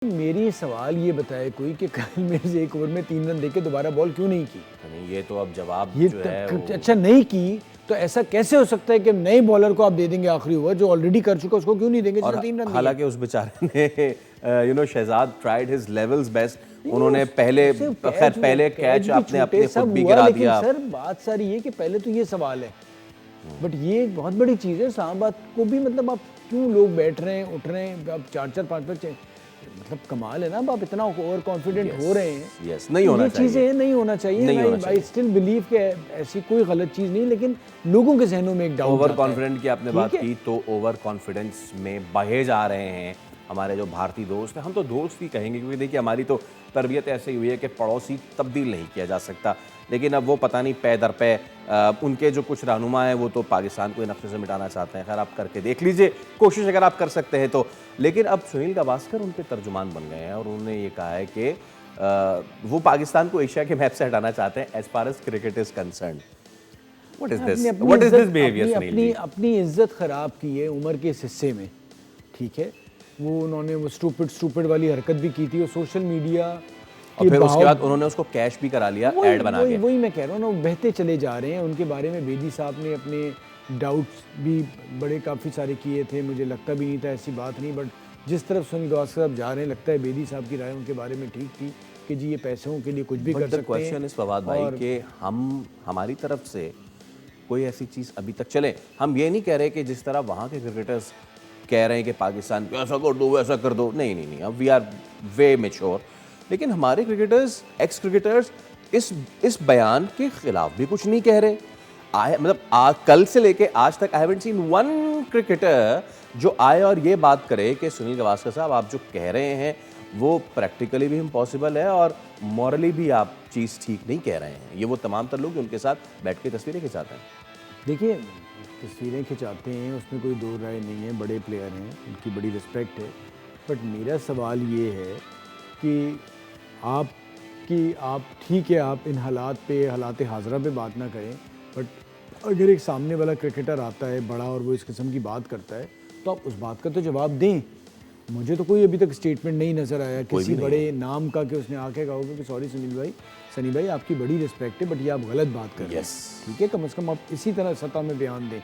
मेरी सवाल ये बताए कोई कि कल मेरे से एक ओवर में 3 रन देके दोबारा बॉल क्यों नहीं की? नहीं, ये तो अब जवाब ये जो है वो अच्छा नहीं की तो ऐसा कैसे हो सकता है कि नए बॉलर को आप दे देंगे आखिरी ओवर जो ऑलरेडी कर चुका उसको क्यों नहीं देंगे जिसने 3 रन दिए? हालांकि उस बेचारे ने Shahzad tried his levels best. उन्होंने पहले कैच अपने अपने खुद भी गिरा दिया। सर बात सारी ये कि पहले तो ये सवाल है, बट ये एक बहुत बड़ी चीज़ है। इस्लामाबाद को भी मतलब आप क्यों लोग बैठ रहे हैं उठ रहे हैं, आप 4-4 5-5 मतलब कमाल है ना, अब आप इतना ओवर कॉन्फिडेंट हो रहे हैं। यस, नहीं होना ये चीज़ें नहीं होना चाहिए। आई स्टिल बिलीव कि ऐसी कोई गलत चीज़ नहीं, लेकिन लोगों के जहनों में एक डाउट ओवर कॉन्फिडेंट की आपने बात की तो ओवर कॉन्फिडेंस में बहे जा रहे हैं हमारे जो भारतीय दोस्त हैं। हम तो दोस्त ही कहेंगे क्योंकि देखिए हमारी तो तरबियत ऐसे हुई है कि पड़ोसी तब्दील नहीं किया जा सकता। लेकिन अब वो पता नहीं पै दर पे उनके जो कुछ रहनुमा हैं वो तो पाकिस्तान को नक्शे से मिटाना चाहते हैं। खैर आप करके देख लीजिए कोशिश अगर आप कर सकते हैं तो। लेकिन अब सुनील गावस्कर उनके तर्जुमान बन गए हैं और उन्होंने ये कहा है कि वो पाकिस्तान को एशिया के मैप से हटाना चाहते हैं as far as cricket is concern. What is this behaviour? अपनी इज्जत खराब की है उम्र के इस हिस्से में, ठीक है। वो उन्होंने वो स्टूपिड वाली हरकत भी की थी और सोशल मीडिया और फिर उसके बाद उन्होंने उसको कैश भी करा लिया ऐड बना के। वही मैं कह रहा हूँ ना, बहते चले जा रहे हैं। उनके बारे में बेदी साहब ने अपने डाउट्स भी बड़े काफ़ी सारे किए थे, मुझे लगता भी नहीं था ऐसी बात नहीं, बट जिस तरफ सुनील गावस्कर साहब जा रहे हैं लगता है बेदी साहब की राय उनके बारे में ठीक थी कि जी ये पैसों के लिए कुछ भी कर सकते हैं। क्वेश्चन इस फवाद भाई कि हमारी तरफ से कोई ऐसी चीज़ अभी तक चले, हम ये नहीं कह रहे कि जिस तरह वहाँ के क्रिकेटर्स कह रहे हैं कि पाकिस्तान ऐसा कर दो वैसा कर दो, नहीं, अब वी आर वे मैच्योर। लेकिन हमारे क्रिकेटर्स, एक्स क्रिकेटर्स इस बयान के खिलाफ भी कुछ नहीं कह रहे। मतलब कल से लेके आज तक I haven't seen one cricketer जो आए और ये बात करे कि सुनील गावस्कर साहब आप जो कह रहे हैं वो प्रैक्टिकली भी इम्पॉसिबल है और मॉरली भी आप चीज़ ठीक नहीं कह रहे हैं। ये वो तमाम तर लोग उनके साथ बैठ के तस्वीरें खिंचाते हैं। देखिए तस्वीरें खिंचाते हैं उसमें कोई दो राय नहीं है, बड़े प्लेयर हैं, उनकी बड़ी रिस्पेक्ट है। बट मेरा सवाल ये है कि आप ठीक है, आप इन हालात हाज़रा पे बात ना करें, बट अगर एक सामने वाला क्रिकेटर आता है बड़ा और वो इस किस्म की बात करता है तो आप उस बात का तो जवाब दें। मुझे तो कोई अभी तक स्टेटमेंट नहीं नज़र आया किसी बड़े नाम का कि उसने आके कहा होगा कि सॉरी सनी भाई आपकी बड़ी रिस्पेक्ट है बट ये आप गलत बात कर रहे हैं। ठीक है, कम से कम आप इसी तरह सतह में बयान दें।